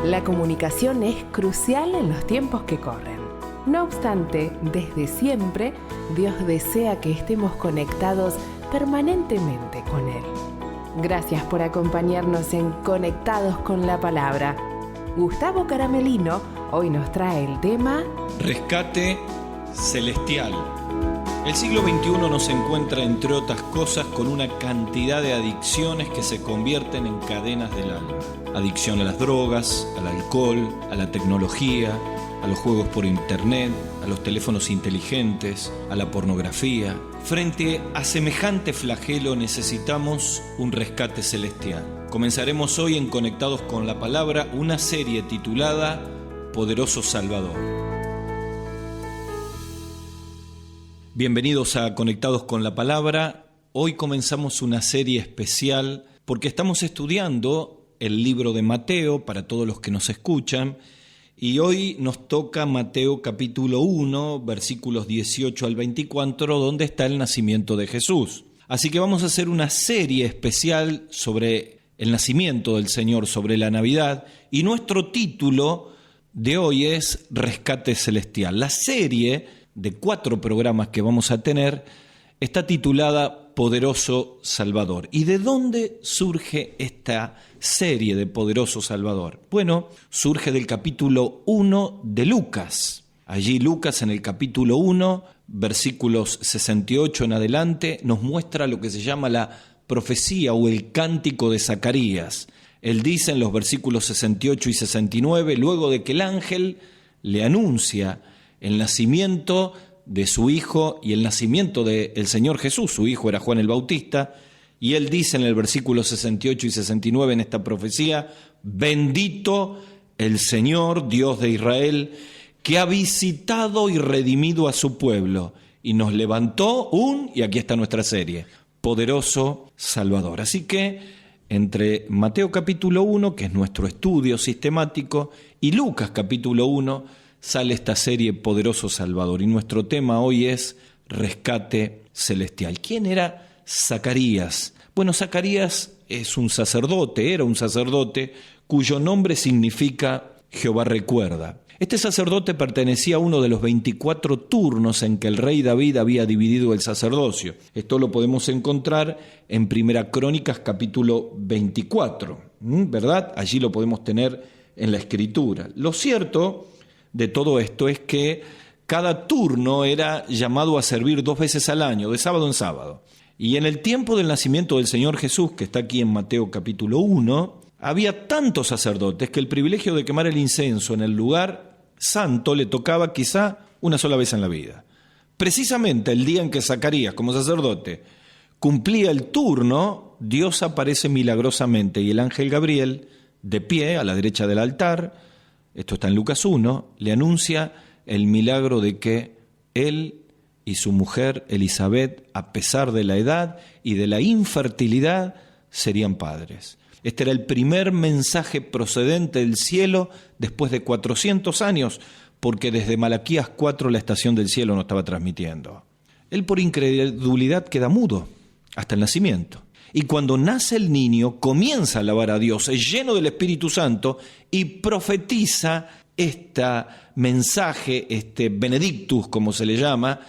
La comunicación es crucial en los tiempos que corren. No obstante, desde siempre, Dios desea que estemos conectados permanentemente con Él. Gracias por acompañarnos en Conectados con la Palabra. Gustavo Caramelino hoy nos trae el tema Rescate celestial. El siglo XXI nos encuentra, entre otras cosas, con una cantidad de adicciones que se convierten en cadenas del alma. Adicción a las drogas, al alcohol, a la tecnología, a los juegos por internet, a los teléfonos inteligentes, a la pornografía. Frente a semejante flagelo necesitamos un rescate celestial. Comenzaremos hoy en Conectados con la Palabra una serie titulada Poderoso Salvador. Bienvenidos a Conectados con la Palabra. Hoy comenzamos una serie especial porque estamos estudiando el libro de Mateo para todos los que nos escuchan. Y hoy nos toca Mateo capítulo 1, versículos 18 al 24, donde está el nacimiento de Jesús. Así que vamos a hacer una serie especial sobre el nacimiento del Señor, sobre la Navidad. Y nuestro título de hoy es Rescate Celestial. La serie de 4 programas que vamos a tener está titulada Poderoso Salvador. ¿Y de dónde surge esta serie de Poderoso Salvador? Bueno, surge del capítulo 1 de Lucas. Allí Lucas en el capítulo 1, versículos 68 en adelante, nos muestra lo que se llama la profecía o el cántico de Zacarías. Él dice en los versículos 68 y 69, luego de que el ángel le anuncia el nacimiento de su hijo y el nacimiento del Señor Jesús, su hijo era Juan el Bautista, y él dice en el versículo 68 y 69 en esta profecía, bendito el Señor, Dios de Israel, que ha visitado y redimido a su pueblo, y nos levantó y aquí está nuestra serie, poderoso Salvador. Así que entre Mateo capítulo 1, que es nuestro estudio sistemático, y Lucas capítulo 1, sale esta serie Poderoso Salvador. Y nuestro tema hoy es Rescate Celestial. ¿Quién era Zacarías? Bueno, Zacarías era un sacerdote cuyo nombre significa Jehová recuerda. Este sacerdote pertenecía a uno de los 24 turnos en que el rey David había dividido el sacerdocio. Esto lo podemos encontrar en Primera Crónicas capítulo 24, ¿verdad? Allí lo podemos tener en la Escritura. Lo cierto de todo esto es que cada turno era llamado a servir 2 veces al año, de sábado en sábado. Y en el tiempo del nacimiento del Señor Jesús, que está aquí en Mateo capítulo 1, había tantos sacerdotes que el privilegio de quemar el incienso en el lugar santo le tocaba quizá una sola vez en la vida. Precisamente el día en que Zacarías, como sacerdote, cumplía el turno, Dios aparece milagrosamente y el ángel Gabriel, de pie a la derecha del altar, esto está en Lucas 1, le anuncia el milagro de que él y su mujer Elizabeth, a pesar de la edad y de la infertilidad, serían padres. Este era el primer mensaje procedente del cielo después de 400 años, porque desde Malaquías 4 la estación del cielo no estaba transmitiendo. Él por incredulidad queda mudo hasta el nacimiento. Y cuando nace el niño, comienza a alabar a Dios, es lleno del Espíritu Santo y profetiza este mensaje, este benedictus, como se le llama,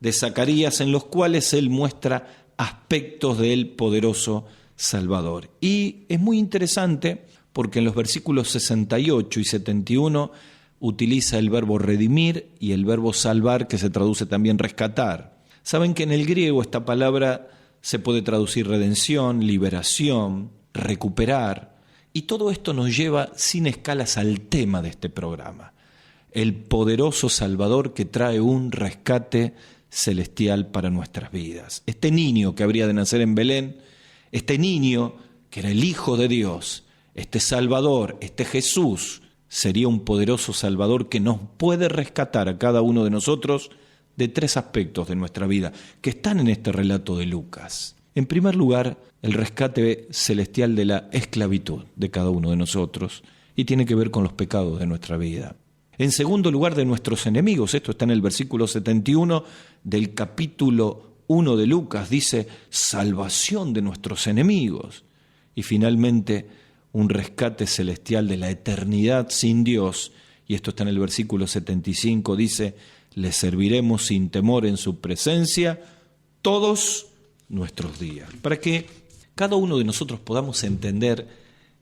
de Zacarías, en los cuales él muestra aspectos del poderoso Salvador. Y es muy interesante porque en los versículos 68 y 71 utiliza el verbo redimir y el verbo salvar, que se traduce también rescatar. Saben que en el griego esta palabra se puede traducir redención, liberación, recuperar, y todo esto nos lleva sin escalas al tema de este programa, el poderoso Salvador que trae un rescate celestial para nuestras vidas. Este niño que habría de nacer en Belén, este niño que era el Hijo de Dios, este Salvador, este Jesús, sería un poderoso Salvador que nos puede rescatar a cada uno de nosotros de 3 aspectos de nuestra vida que están en este relato de Lucas. En primer lugar, el rescate celestial de la esclavitud de cada uno de nosotros y tiene que ver con los pecados de nuestra vida. En segundo lugar, de nuestros enemigos. Esto está en el versículo 71 del capítulo 1 de Lucas. Dice, salvación de nuestros enemigos. Y finalmente, un rescate celestial de la eternidad sin Dios. Y esto está en el versículo 75, dice: le serviremos sin temor en su presencia todos nuestros días. Para que cada uno de nosotros podamos entender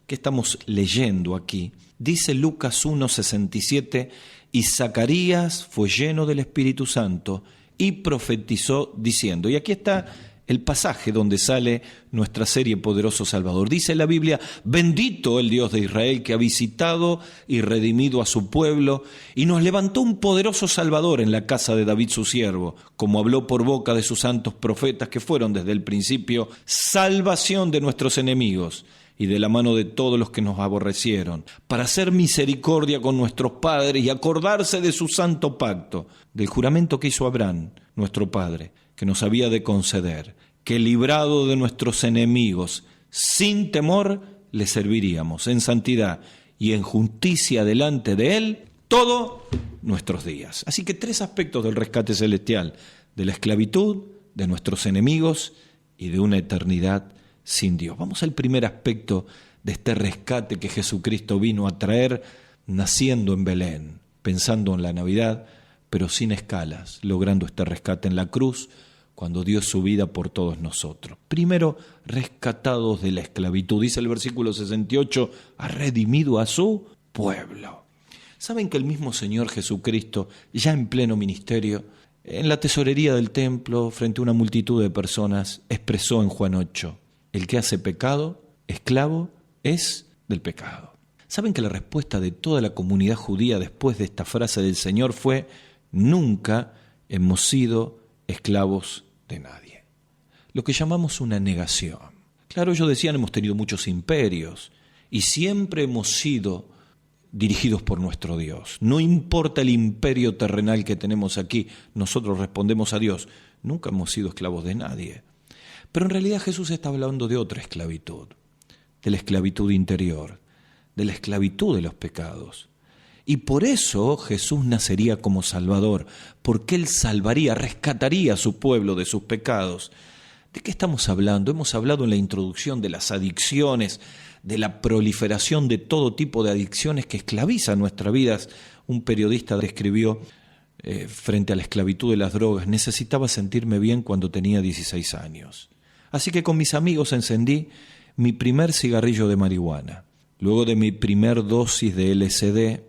qué estamos leyendo aquí, dice Lucas 1:67, y Zacarías fue lleno del Espíritu Santo y profetizó diciendo, y aquí está el pasaje donde sale nuestra serie Poderoso Salvador. Dice la Biblia: bendito el Dios de Israel, que ha visitado y redimido a su pueblo y nos levantó un poderoso Salvador en la casa de David su siervo, como habló por boca de sus santos profetas, que fueron desde el principio salvación de nuestros enemigos y de la mano de todos los que nos aborrecieron, para hacer misericordia con nuestros padres y acordarse de su santo pacto, del juramento que hizo Abraham, nuestro padre, que nos había de conceder, que librado de nuestros enemigos, sin temor, le serviríamos en santidad y en justicia delante de Él todos nuestros días. Así que 3 aspectos del rescate celestial: de la esclavitud, de nuestros enemigos y de una eternidad sin Dios. Vamos al primer aspecto de este rescate que Jesucristo vino a traer, naciendo en Belén, pensando en la Navidad, pero sin escalas, logrando este rescate en la cruz, cuando dio su vida por todos nosotros. Primero, rescatados de la esclavitud. Dice el versículo 68, ha redimido a su pueblo. ¿Saben que el mismo Señor Jesucristo, ya en pleno ministerio, en la tesorería del templo, frente a una multitud de personas, expresó en Juan 8, el que hace pecado, esclavo, es del pecado? ¿Saben que la respuesta de toda la comunidad judía después de esta frase del Señor fue: nunca hemos sido esclavos de nadie? Lo que llamamos una negación. Claro, ellos decían: hemos tenido muchos imperios y siempre hemos sido dirigidos por nuestro Dios. No importa el imperio terrenal que tenemos aquí, nosotros respondemos a Dios. Nunca hemos sido esclavos de nadie. Pero en realidad Jesús está hablando de otra esclavitud, de la esclavitud interior, de la esclavitud de los pecados. Y por eso Jesús nacería como Salvador, porque Él salvaría, rescataría a su pueblo de sus pecados. ¿De qué estamos hablando? Hemos hablado en la introducción de las adicciones, de la proliferación de todo tipo de adicciones que esclavizan nuestras vidas. Un periodista describió frente a la esclavitud de las drogas: necesitaba sentirme bien cuando tenía 16 años. Así que con mis amigos encendí mi primer cigarrillo de marihuana. Luego de mi primer dosis de LSD,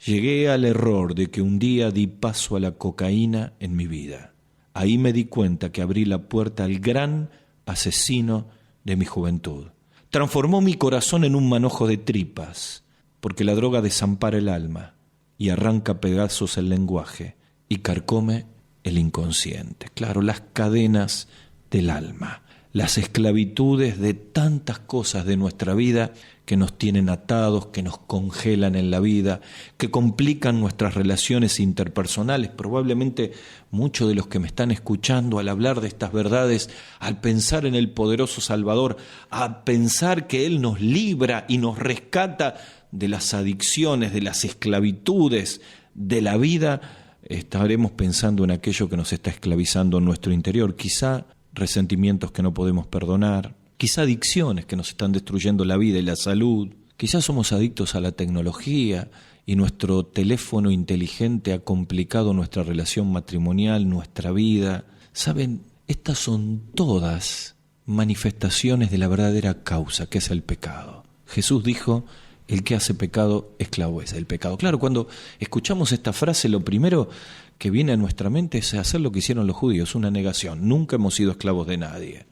llegué al error de que un día di paso a la cocaína en mi vida. Ahí me di cuenta que abrí la puerta al gran asesino de mi juventud. Transformó mi corazón en un manojo de tripas, porque la droga desampara el alma y arranca pedazos el lenguaje y carcome el inconsciente. Claro, las cadenas del alma, las esclavitudes de tantas cosas de nuestra vida que nos tienen atados, que nos congelan en la vida, que complican nuestras relaciones interpersonales. Probablemente muchos de los que me están escuchando, al hablar de estas verdades, al pensar en el poderoso Salvador, a pensar que Él nos libra y nos rescata de las adicciones, de las esclavitudes de la vida, estaremos pensando en aquello que nos está esclavizando en nuestro interior. Quizá resentimientos que no podemos perdonar, quizá adicciones que nos están destruyendo la vida y la salud, quizá somos adictos a la tecnología y nuestro teléfono inteligente ha complicado nuestra relación matrimonial, nuestra vida. ¿Saben? Estas son todas manifestaciones de la verdadera causa, que es el pecado. Jesús dijo: el que hace pecado, esclavo es del pecado. Claro, cuando escuchamos esta frase, lo primero que viene a nuestra mente es hacer lo que hicieron los judíos, una negación. Nunca hemos sido esclavos de nadie.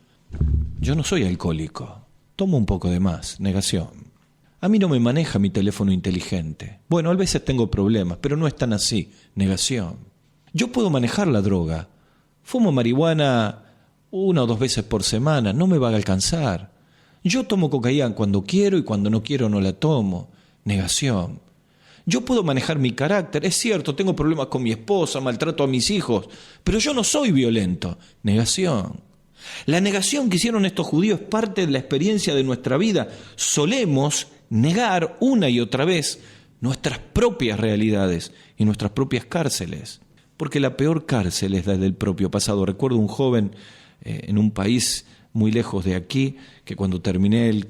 Yo no soy alcohólico, tomo un poco de más, negación. A mí no me maneja mi teléfono inteligente. Bueno, a veces tengo problemas, pero no es tan así, negación. Yo puedo manejar la droga, fumo marihuana 1 o 2 veces por semana, no me va a alcanzar. Yo tomo cocaína cuando quiero y cuando no quiero no la tomo, negación. Yo puedo manejar mi carácter, es cierto, tengo problemas con mi esposa, maltrato a mis hijos, pero yo no soy violento, negación. La negación que hicieron estos judíos es parte de la experiencia de nuestra vida. Solemos negar una y otra vez nuestras propias realidades y nuestras propias cárceles, porque la peor cárcel es la del propio pasado. Recuerdo un joven en un país muy lejos de aquí, que cuando terminé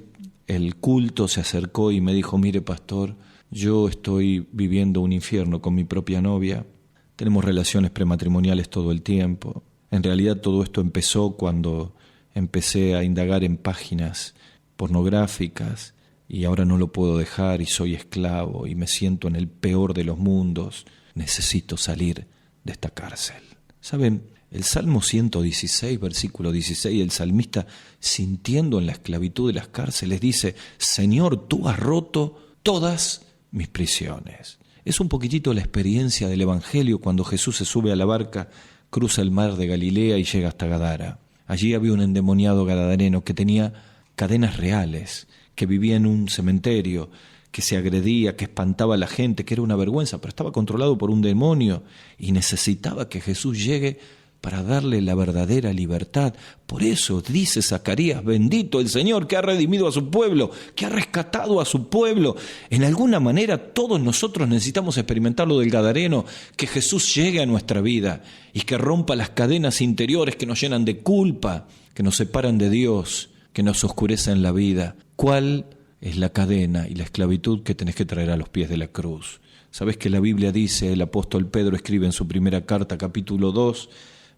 el culto se acercó y me dijo: mire, pastor, yo estoy viviendo un infierno con mi propia novia, tenemos relaciones prematrimoniales todo el tiempo. En realidad todo esto empezó cuando empecé a indagar en páginas pornográficas y ahora no lo puedo dejar y soy esclavo y me siento en el peor de los mundos. Necesito salir de esta cárcel. ¿Saben? El Salmo 116, versículo 16, el salmista, sintiendo en la esclavitud de las cárceles, dice: Señor, tú has roto todas mis prisiones. Es un poquitito la experiencia del Evangelio cuando Jesús se sube a la barca, cruza el mar de Galilea y llega hasta Gadara. Allí había un endemoniado gadareno que tenía cadenas reales, que vivía en un cementerio, que se agredía, que espantaba a la gente, que era una vergüenza, pero estaba controlado por un demonio y necesitaba que Jesús llegue para darle la verdadera libertad. Por eso dice Zacarías: bendito el Señor que ha redimido a su pueblo, que ha rescatado a su pueblo. En alguna manera todos nosotros necesitamos experimentar lo del gadareno, que Jesús llegue a nuestra vida y que rompa las cadenas interiores que nos llenan de culpa, que nos separan de Dios, que nos oscurecen la vida. ¿Cuál es la cadena y la esclavitud que tenés que traer a los pies de la cruz? ¿Sabés que la Biblia dice, el apóstol Pedro escribe en su primera carta, capítulo 2,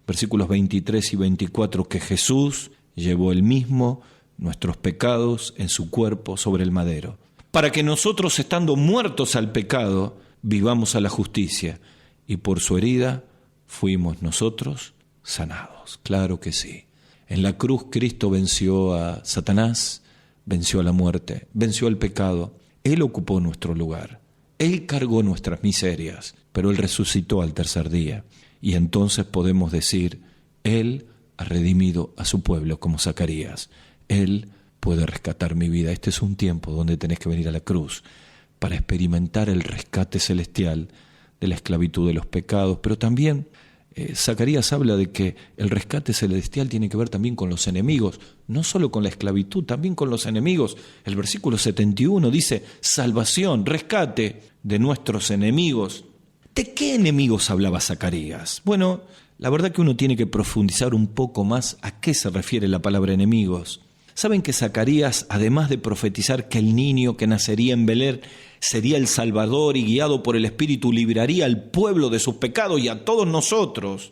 versículos 23 y 24, que Jesús llevó él mismo nuestros pecados en su cuerpo sobre el madero, para que nosotros, estando muertos al pecado, vivamos a la justicia, y por su herida fuimos nosotros sanados? Claro que sí. En la cruz Cristo venció a Satanás, venció a la muerte, venció al pecado. Él ocupó nuestro lugar, Él cargó nuestras miserias, pero Él resucitó al tercer día. Y entonces podemos decir: Él ha redimido a su pueblo, como Zacarías. Él puede rescatar mi vida. Este es un tiempo donde tenés que venir a la cruz para experimentar el rescate celestial de la esclavitud de los pecados. Pero también Zacarías habla de que el rescate celestial tiene que ver también con los enemigos, no solo con la esclavitud, también con los enemigos. El versículo 71 dice: salvación, rescate de nuestros enemigos. ¿De qué enemigos hablaba Zacarías? Bueno, la verdad que uno tiene que profundizar un poco más a qué se refiere la palabra enemigos. ¿Saben que Zacarías, además de profetizar que el niño que nacería en Belén sería el Salvador y guiado por el Espíritu libraría al pueblo de sus pecados y a todos nosotros,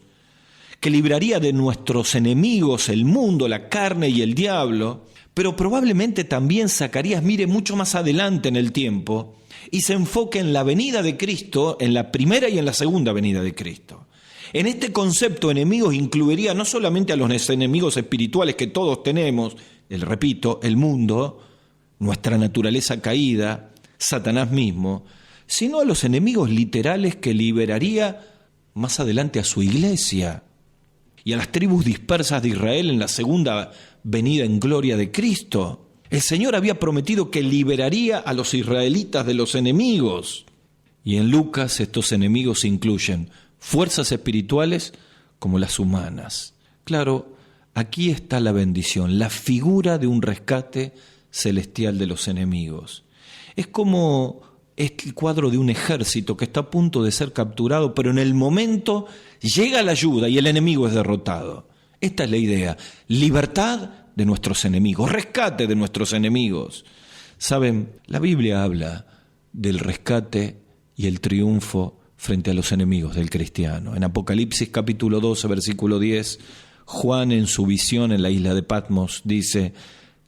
que libraría de nuestros enemigos el mundo, la carne y el diablo? Pero probablemente también Zacarías mire mucho más adelante en el tiempo y se enfoque en la venida de Cristo, en la primera y en la segunda venida de Cristo. En este concepto, enemigos incluiría no solamente a los enemigos espirituales que todos tenemos, repito, el mundo, nuestra naturaleza caída, Satanás mismo, sino a los enemigos literales que liberaría más adelante a su iglesia y a las tribus dispersas de Israel en la segunda venida en gloria de Cristo. El Señor había prometido que liberaría a los israelitas de los enemigos. Y en Lucas estos enemigos incluyen fuerzas espirituales como las humanas. Claro, aquí está la bendición, la figura de un rescate celestial de los enemigos. Es como el cuadro de un ejército que está a punto de ser capturado, pero en el momento llega la ayuda y el enemigo es derrotado. Esta es la idea: libertad de nuestros enemigos, rescate de nuestros enemigos. Saben, la Biblia habla del rescate y el triunfo frente a los enemigos del cristiano. En Apocalipsis capítulo 12, versículo 10, Juan en su visión en la isla de Patmos dice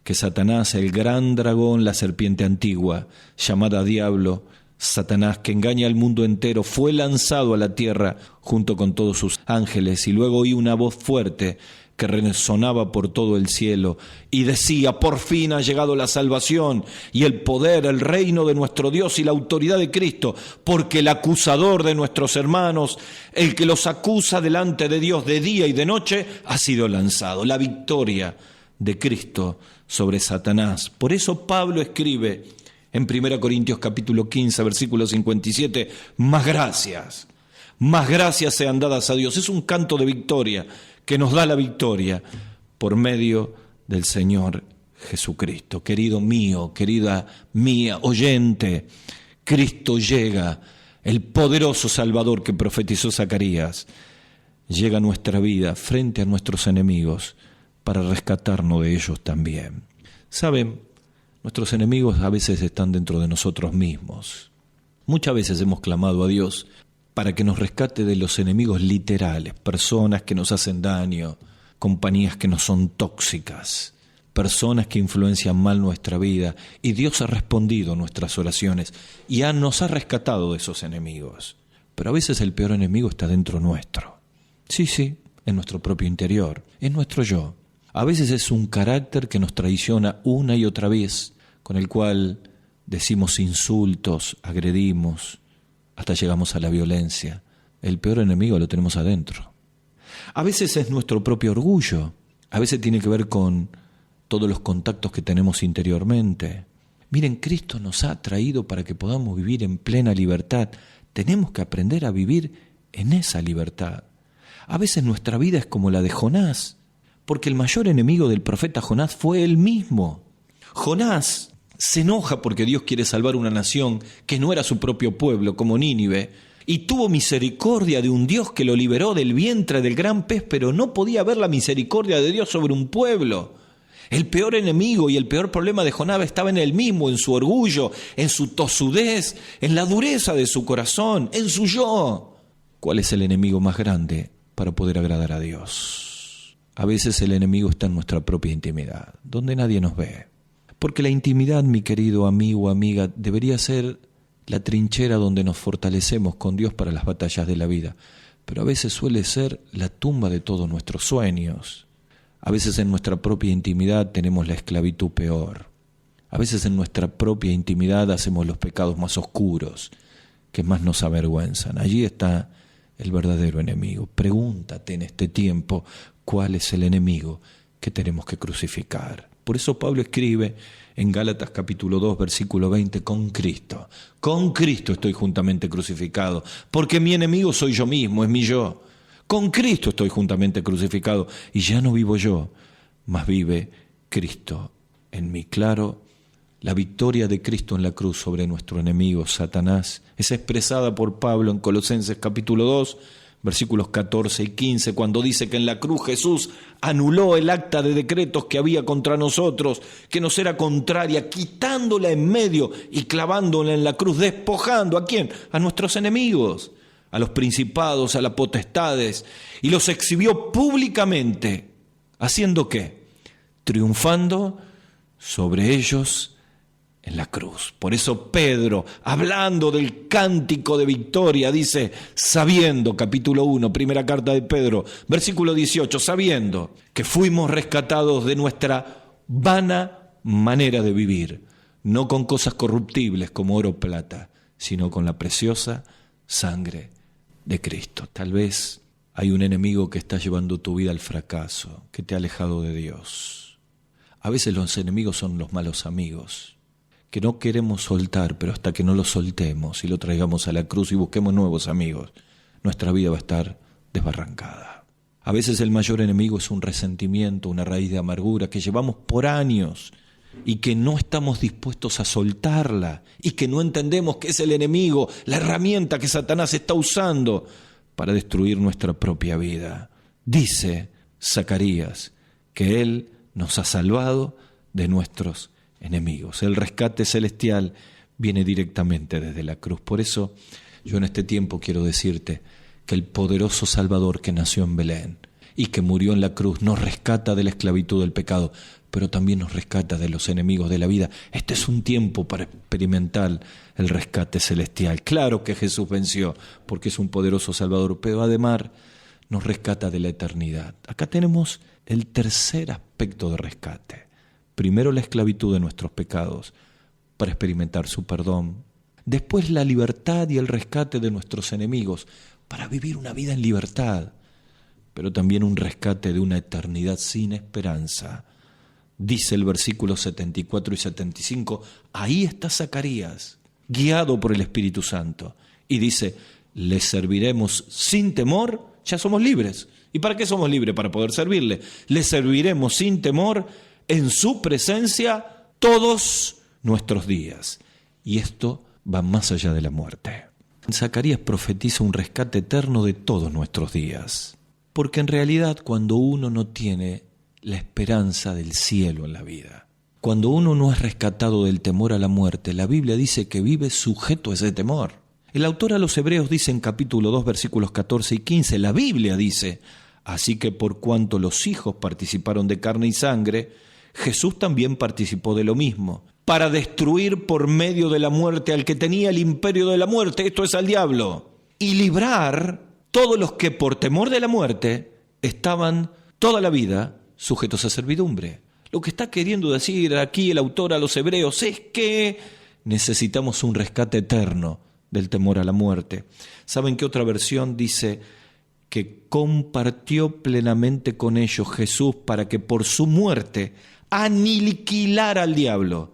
que Satanás, el gran dragón, la serpiente antigua, llamada Diablo, Satanás, que engaña al mundo entero, fue lanzado a la tierra junto con todos sus ángeles. Y luego oí una voz fuerte que resonaba por todo el cielo y decía: por fin ha llegado la salvación y el poder, el reino de nuestro Dios y la autoridad de Cristo, porque el acusador de nuestros hermanos, el que los acusa delante de Dios de día y de noche, ha sido lanzado. La victoria de Cristo sobre Satanás. Por eso Pablo escribe en 1 Corintios capítulo 15, versículo 57, más gracias sean dadas a Dios. Es un canto de victoria que nos da la victoria por medio del Señor Jesucristo. Querido mío, querida mía, oyente, Cristo llega, el poderoso Salvador que profetizó Zacarías, llega a nuestra vida frente a nuestros enemigos para rescatarnos de ellos también. ¿Saben? Nuestros enemigos a veces están dentro de nosotros mismos. Muchas veces hemos clamado a Dios para que nos rescate de los enemigos literales, personas que nos hacen daño, compañías que nos son tóxicas, personas que influencian mal nuestra vida, y Dios ha respondido a nuestras oraciones y nos ha rescatado de esos enemigos. Pero a veces el peor enemigo está dentro nuestro. Sí, en nuestro propio interior, en nuestro yo. A veces es un carácter que nos traiciona una y otra vez, con el cual decimos insultos, agredimos, hasta llegamos a la violencia. El peor enemigo lo tenemos adentro. A veces es nuestro propio orgullo, a veces tiene que ver con todos los contactos que tenemos interiormente. Miren, Cristo nos ha traído para que podamos vivir en plena libertad. Tenemos que aprender a vivir en esa libertad. A veces nuestra vida es como la de Jonás, porque el mayor enemigo del profeta Jonás fue él mismo. Jonás se enoja porque Dios quiere salvar una nación que no era su propio pueblo, como Nínive, y tuvo misericordia de un Dios que lo liberó del vientre del gran pez, pero no podía ver la misericordia de Dios sobre un pueblo. El peor enemigo y el peor problema de Jonás estaba en él mismo, en su orgullo, en su tosudez, en la dureza de su corazón, en su yo. ¿Cuál es el enemigo más grande para poder agradar a Dios? A veces el enemigo está en nuestra propia intimidad, donde nadie nos ve. Porque la intimidad, mi querido amigo o amiga, debería ser la trinchera donde nos fortalecemos con Dios para las batallas de la vida. Pero a veces suele ser la tumba de todos nuestros sueños. A veces en nuestra propia intimidad tenemos la esclavitud peor. A veces en nuestra propia intimidad hacemos los pecados más oscuros, que más nos avergüenzan. Allí está el verdadero enemigo. Pregúntate en este tiempo cuál es el enemigo que tenemos que crucificar. Por eso Pablo escribe en Gálatas capítulo 2, versículo 20, con Cristo estoy juntamente crucificado, porque mi enemigo soy yo mismo, es mi yo. Con Cristo estoy juntamente crucificado, y ya no vivo yo, mas vive Cristo en mí. Claro, la victoria de Cristo en la cruz sobre nuestro enemigo, Satanás, es expresada por Pablo en Colosenses capítulo 2, versículos 14 y 15, cuando dice que en la cruz Jesús anuló el acta de decretos que había contra nosotros, que nos era contraria, quitándola en medio y clavándola en la cruz, despojando ¿a quién? A nuestros enemigos, a los principados, a las potestades, y los exhibió públicamente, ¿haciendo qué? Triunfando sobre ellos en la cruz. Por eso Pedro, hablando del cántico de victoria, dice, sabiendo, capítulo 1, primera carta de Pedro, versículo 18, sabiendo que fuimos rescatados de nuestra vana manera de vivir, no con cosas corruptibles como oro o plata, sino con la preciosa sangre de Cristo. Tal vez hay un enemigo que está llevando tu vida al fracaso, que te ha alejado de Dios. A veces los enemigos son los malos amigos, que no queremos soltar, pero hasta que no lo soltemos y lo traigamos a la cruz y busquemos nuevos amigos, nuestra vida va a estar desbarrancada. A veces el mayor enemigo es un resentimiento, una raíz de amargura que llevamos por años y que no estamos dispuestos a soltarla y que no entendemos que es el enemigo, la herramienta que Satanás está usando para destruir nuestra propia vida. Dice Zacarías que Él nos ha salvado de nuestros enemigos. El rescate celestial viene directamente desde la cruz. Por eso yo en este tiempo quiero decirte que el poderoso Salvador que nació en Belén y que murió en la cruz nos rescata de la esclavitud del pecado, pero también nos rescata de los enemigos de la vida. Este es un tiempo para experimentar el rescate celestial. Claro que Jesús venció porque es un poderoso Salvador, pero además nos rescata de la eternidad. Acá tenemos el tercer aspecto de rescate. Primero la esclavitud de nuestros pecados para experimentar su perdón. Después la libertad y el rescate de nuestros enemigos para vivir una vida en libertad. Pero también un rescate de una eternidad sin esperanza. Dice el versículo 74 y 75, ahí está Zacarías, guiado por el Espíritu Santo. Y dice, le serviremos sin temor, ya somos libres. ¿Y para qué somos libres? Para poder servirle. Le serviremos sin temor en su presencia todos nuestros días. Y esto va más allá de la muerte. Zacarías profetiza un rescate eterno de todos nuestros días. Porque en realidad cuando uno no tiene la esperanza del cielo en la vida, Cuando uno no es rescatado del temor a la muerte, la Biblia dice que vive sujeto a ese temor. El autor a los Hebreos dice en capítulo 2, versículos 14 y 15, la Biblia dice: así que por cuanto los hijos participaron de carne y sangre, Jesús también participó de lo mismo, para destruir por medio de la muerte al que tenía el imperio de la muerte, esto es al diablo, y librar todos los que por temor de la muerte estaban toda la vida sujetos a servidumbre. Lo que está queriendo decir aquí el autor a los Hebreos es que necesitamos un rescate eterno del temor a la muerte. ¿Saben qué otra versión dice? Que compartió plenamente con ellos Jesús para que por su muerte aniquilara al diablo,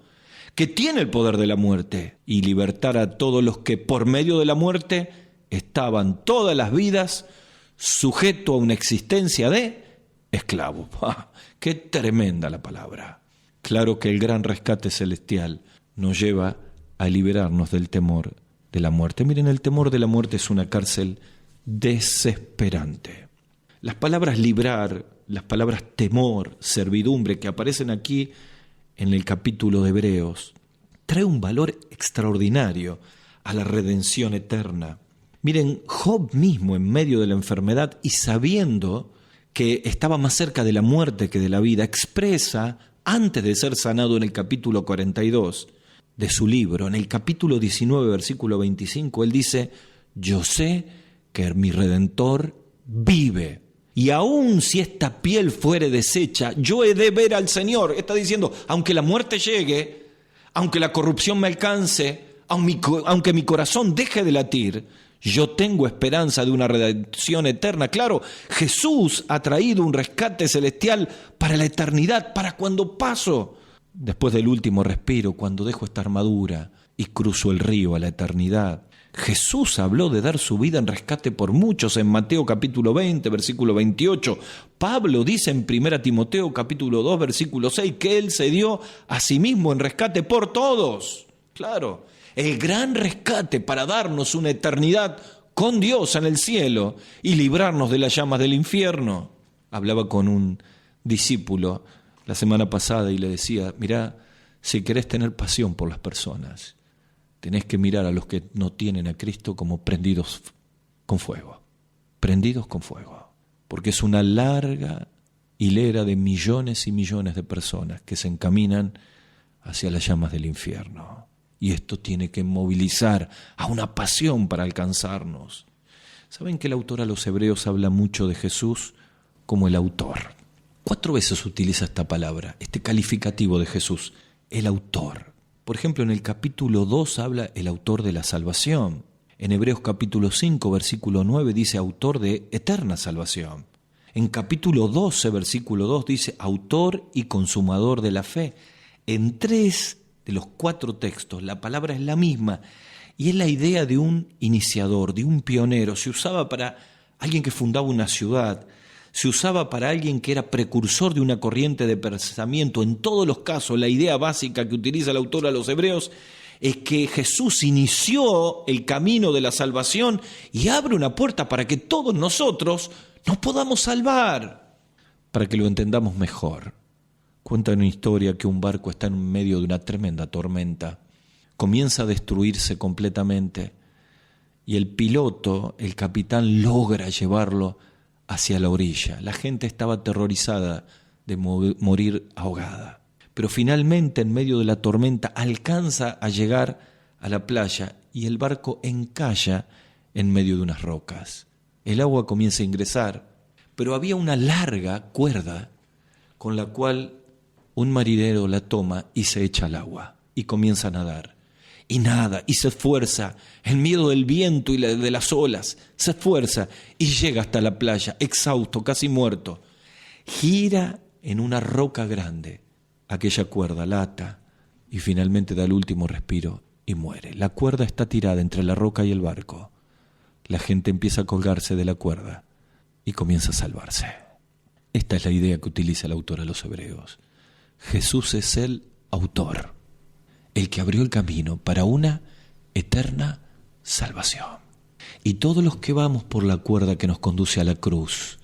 que tiene el poder de la muerte, y libertar a todos los que por medio de la muerte estaban todas las vidas sujetos a una existencia de esclavo. ¡Qué tremenda la palabra! Claro que el gran rescate celestial nos lleva a liberarnos del temor de la muerte. Miren, el temor de la muerte es una cárcel desesperante. Las palabras librar, las palabras temor, servidumbre, que aparecen aquí en el capítulo de Hebreos, trae un valor extraordinario a la redención eterna. Miren, Job mismo, en medio de la enfermedad y sabiendo que estaba más cerca de la muerte que de la vida, expresa, antes de ser sanado en el capítulo 42 de su libro, en el capítulo 19, versículo 25, él dice: yo sé que mi Redentor vive, y aun si esta piel fuere deshecha, yo he de ver al Señor. Está diciendo, aunque la muerte llegue, aunque la corrupción me alcance, aunque mi corazón deje de latir, yo tengo esperanza de una redención eterna. Claro, Jesús ha traído un rescate celestial para la eternidad, para cuando paso, después del último respiro, cuando dejo esta armadura y cruzo el río a la eternidad. Jesús habló de dar su vida en rescate por muchos en Mateo capítulo 20, versículo 28. Pablo dice en 1 Timoteo capítulo 2, versículo 6, que Él se dio a sí mismo en rescate por todos. Claro, el gran rescate para darnos una eternidad con Dios en el cielo y librarnos de las llamas del infierno. Hablaba con un discípulo la semana pasada y le decía: mirá, si querés tener pasión por las personas, tenés que mirar a los que no tienen a Cristo como prendidos con fuego. Prendidos con fuego. Porque es una larga hilera de millones y millones de personas que se encaminan hacia las llamas del infierno. Y esto tiene que movilizar a una pasión para alcanzarnos. ¿Saben que el autor a los Hebreos habla mucho de Jesús como el autor? 4 veces utiliza esta palabra, este calificativo de Jesús, el autor. Por ejemplo, en el capítulo 2 habla el autor de la salvación. En Hebreos capítulo 5, versículo 9 dice autor de eterna salvación. En capítulo 12, versículo 2 dice autor y consumador de la fe. En 3 de los 4 textos la palabra es la misma y es la idea de un iniciador, de un pionero. Se usaba para alguien que fundaba una ciudad, se usaba para alguien que era precursor de una corriente de pensamiento. En todos los casos, la idea básica que utiliza el autor a los Hebreos es que Jesús inició el camino de la salvación y abre una puerta para que todos nosotros nos podamos salvar. Para que lo entendamos mejor, cuenta una historia que un barco está en medio de una tremenda tormenta, comienza a destruirse completamente y el piloto, el capitán, logra llevarlo hacia la orilla. La gente estaba aterrorizada de morir ahogada. Pero finalmente, en medio de la tormenta, alcanza a llegar a la playa y el barco encalla en medio de unas rocas. El agua comienza a ingresar, pero había una larga cuerda con la cual un marinero la toma y se echa al agua y comienza a nadar. Y nada, y se esfuerza, el miedo del viento y de las olas, se esfuerza y llega hasta la playa, exhausto, casi muerto. Gira en una roca grande, aquella cuerda la ata y finalmente da el último respiro y muere. La cuerda está tirada entre la roca y el barco. La gente empieza a colgarse de la cuerda y comienza a salvarse. Esta es la idea que utiliza el autor a los Hebreos. Jesús es el autor, el que abrió el camino para una eterna salvación. Y todos los que vamos por la cuerda que nos conduce a la cruz,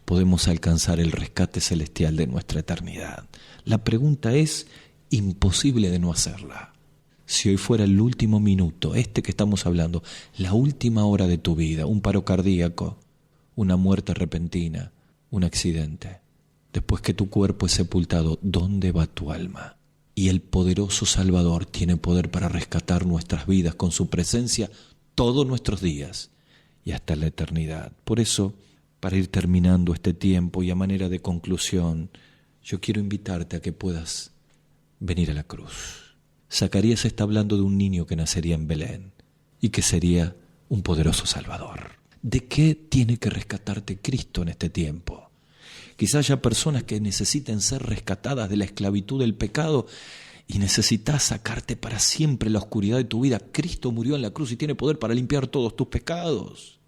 podemos alcanzar el rescate celestial de nuestra eternidad. La pregunta es, imposible de no hacerla. Si hoy fuera el último minuto, que estamos hablando, la última hora de tu vida, un paro cardíaco, una muerte repentina, un accidente, después que tu cuerpo es sepultado, ¿dónde va tu alma? Y el poderoso Salvador tiene poder para rescatar nuestras vidas con su presencia todos nuestros días y hasta la eternidad. Por eso, para ir terminando este tiempo y a manera de conclusión, yo quiero invitarte a que puedas venir a la cruz. Zacarías está hablando de un niño que nacería en Belén y que sería un poderoso Salvador. ¿De qué tiene que rescatarte Cristo en este tiempo? Quizás haya personas que necesiten ser rescatadas de la esclavitud del pecado y necesitas sacarte para siempre la oscuridad de tu vida. Cristo murió en la cruz y tiene poder para limpiar todos tus pecados.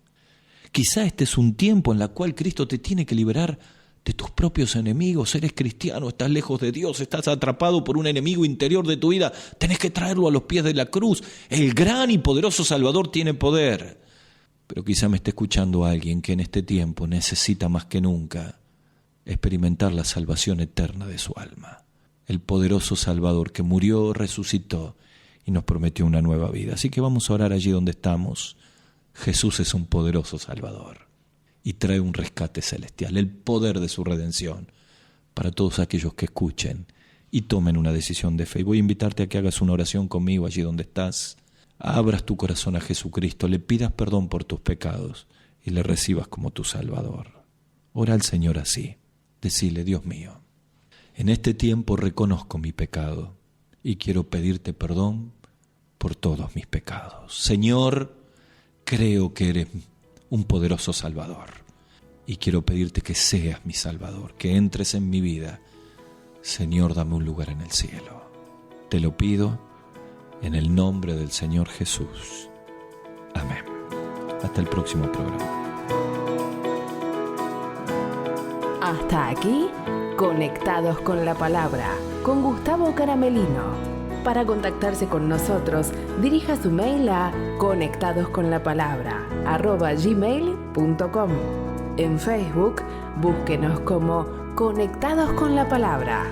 Quizá este es un tiempo en el cual Cristo te tiene que liberar de tus propios enemigos. Eres cristiano, estás lejos de Dios, estás atrapado por un enemigo interior de tu vida. Tenés que traerlo a los pies de la cruz. El gran y poderoso Salvador tiene poder. Pero quizá me esté escuchando alguien que en este tiempo necesita más que nunca experimentar la salvación eterna de su alma. El poderoso Salvador que murió, resucitó y nos prometió una nueva vida. Así que vamos a orar allí donde estamos. Jesús es un poderoso Salvador y trae un rescate celestial, el poder de su redención para todos aquellos que escuchen y tomen una decisión de fe. Y voy a invitarte a que hagas una oración conmigo allí donde estás. Abras tu corazón a Jesucristo, le pidas perdón por tus pecados y le recibas como tu Salvador. Ora al Señor así. Decile: Dios mío, en este tiempo reconozco mi pecado y quiero pedirte perdón por todos mis pecados. Señor, creo que eres un poderoso Salvador y quiero pedirte que seas mi Salvador, que entres en mi vida. Señor, dame un lugar en el cielo. Te lo pido en el nombre del Señor Jesús. Amén. Hasta el próximo programa. Hasta aquí, Conectados con la Palabra, con Gustavo Caramelino. Para contactarse con nosotros, dirija su mail a conectadosconlapalabra@gmail.com. En Facebook, búsquenos como Conectados con la Palabra.